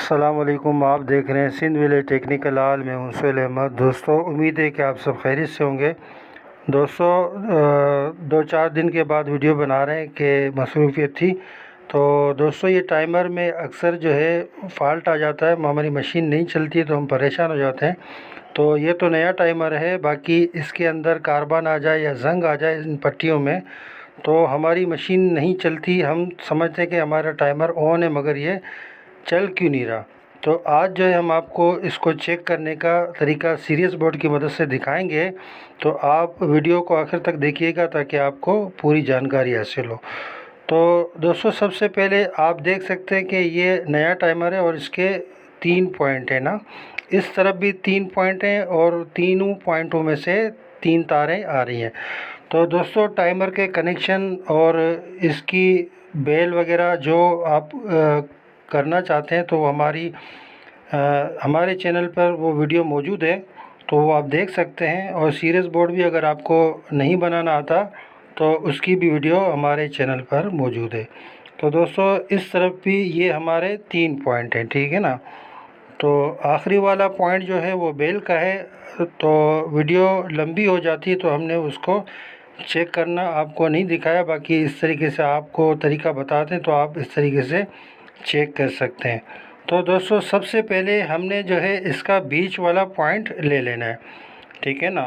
अस्सलाम वालेकुम। आप देख रहे हैं सिंध विलेज टेक्निकल हाल। मैं हूं सुहेल अहमद। दोस्तों, उम्मीद है कि आप सब खैरियत से होंगे। दोस्तों, 2-4 दिन के बाद वीडियो बना रहे हैं कि मसरूफियत थी। तो दोस्तों, ये टाइमर में अक्सर जो है फ़ाल्ट आ जाता है, हमारी मशीन नहीं चलती है तो हम परेशान हो जाते हैं। तो ये तो नया टाइमर है, बाकी इसके अंदर कार्बन आ जाए या जंग आ जाए इन पट्टियों में तो हमारी मशीन नहीं चलती। हम समझते हैं कि हमारा टाइमर ऑन है, मगर ये चल क्यों नहीं रहा। तो आज जो है हम आपको इसको चेक करने का तरीका सीरियस बोर्ड की मदद से दिखाएंगे। तो आप वीडियो को आखिर तक देखिएगा ताकि आपको पूरी जानकारी हासिल हो। तो दोस्तों, सबसे पहले आप देख सकते हैं कि ये नया टाइमर है और इसके 3 पॉइंट है ना। इस तरफ भी 3 पॉइंट हैं और तीनों पॉइंटों में से 3 तारें आ रही हैं। तो दोस्तों, टाइमर के कनेक्शन और इसकी बेल वगैरह जो आप करना चाहते हैं तो हमारे चैनल पर वो वीडियो मौजूद है, तो वो आप देख सकते हैं। और सीरियस बोर्ड भी अगर आपको नहीं बनाना आता तो उसकी भी वीडियो हमारे चैनल पर मौजूद है। तो दोस्तों, इस तरफ भी ये हमारे 3 पॉइंट हैं, ठीक है ना। तो आखिरी वाला पॉइंट जो है वो बेल का है। तो वीडियो लंबी हो जाती है तो हमने उसको चेक करना आपको नहीं दिखाया। बाकी इस तरीके से आपको तरीका बताते हैं तो आप इस तरीके से चेक कर सकते हैं। तो दोस्तों, सबसे पहले हमने जो है इसका बीच वाला पॉइंट ले लेना है, ठीक है ना।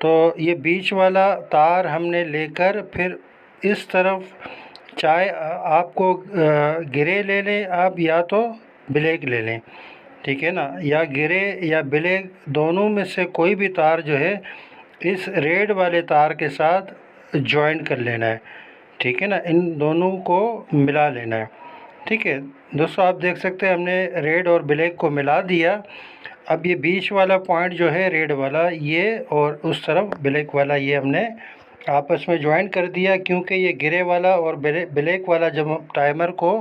तो ये बीच वाला तार हमने लेकर फिर इस तरफ, चाहे आपको ग्रे ले लें आप या तो ब्लैक ले लें, ठीक है ना, या ग्रे या ब्लैक दोनों में से कोई भी तार जो है इस रेड वाले तार के साथ जॉइन कर लेना है, ठीक है ना। इन दोनों को मिला लेना है, ठीक है। दोस्तों, आप देख सकते हैं हमने रेड और ब्लैक को मिला दिया। अब ये बीच वाला पॉइंट जो है रेड वाला, ये और उस तरफ ब्लैक वाला, ये हमने आपस में ज्वाइन कर दिया। क्योंकि ये ग्रे वाला और ब्लैक वाला जब हम टाइमर को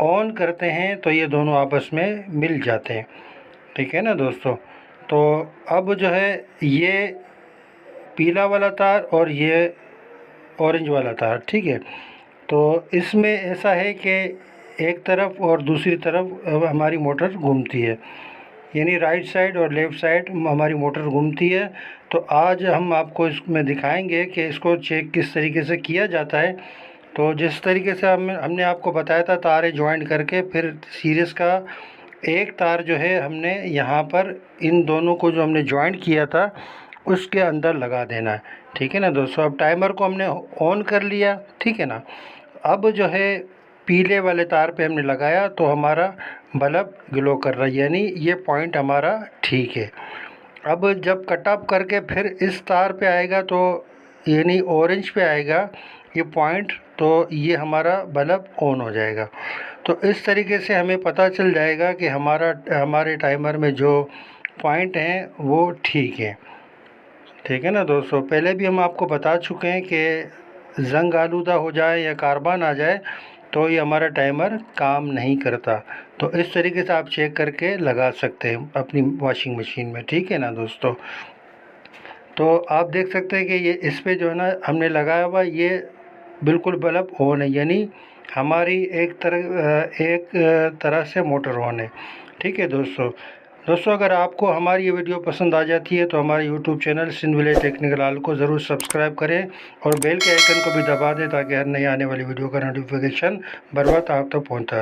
ऑन करते हैं तो ये दोनों आपस में मिल जाते हैं, ठीक है ना दोस्तों। तो अब जो है ये पीला वाला तार और ये ऑरेंज वाला तार, ठीक है। तो इसमें ऐसा है कि एक तरफ और दूसरी तरफ हमारी मोटर घूमती है, यानी राइट साइड और लेफ़्ट साइड हमारी मोटर घूमती है। तो आज हम आपको इसमें दिखाएंगे कि इसको चेक किस तरीके से किया जाता है। तो जिस तरीके से हमने आपको बताया था तारें ज्वाइन करके, फिर सीरीज़ का एक तार जो है हमने यहाँ पर इन दोनों को जो हमने ज्वाइन किया था उसके अंदर लगा देना है, ठीक है ना दोस्तों। अब टाइमर को हमने ऑन कर लिया, ठीक है ना। अब जो है पीले वाले तार पे हमने लगाया तो हमारा बल्ब ग्लो कर रहा है, यानी ये पॉइंट हमारा ठीक है। अब जब कट ऑफ करके फिर इस तार पे आएगा तो यानी ऑरेंज पे आएगा ये पॉइंट, तो ये हमारा बल्ब ऑन हो जाएगा। तो इस तरीके से हमें पता चल जाएगा कि हमारे टाइमर में जो पॉइंट हैं वो ठीक है, ठीक है ना दोस्तों। पहले भी हम आपको बता चुके हैं कि जंग आलूदा हो जाए या कार्बन आ जाए तो ये हमारा टाइमर काम नहीं करता। तो इस तरीके से आप चेक करके लगा सकते हैं अपनी वॉशिंग मशीन में, ठीक है ना दोस्तों। तो आप देख सकते हैं कि ये इस पे जो है ना हमने लगाया हुआ, ये बिल्कुल बल्ब ऑन है, यानी हमारी एक तरह से मोटर ऑन है, ठीक है दोस्तों। अगर आपको हमारी ये वीडियो पसंद आ जाती है तो हमारे YouTube channel Sindh village technical हाल को ज़रूर सब्सक्राइब करें और बेल के आइकन को भी दबा दें ताकि हर नई आने वाली वीडियो का नोटिफिकेशन बर वक्त आप तक पहुँचता रहे।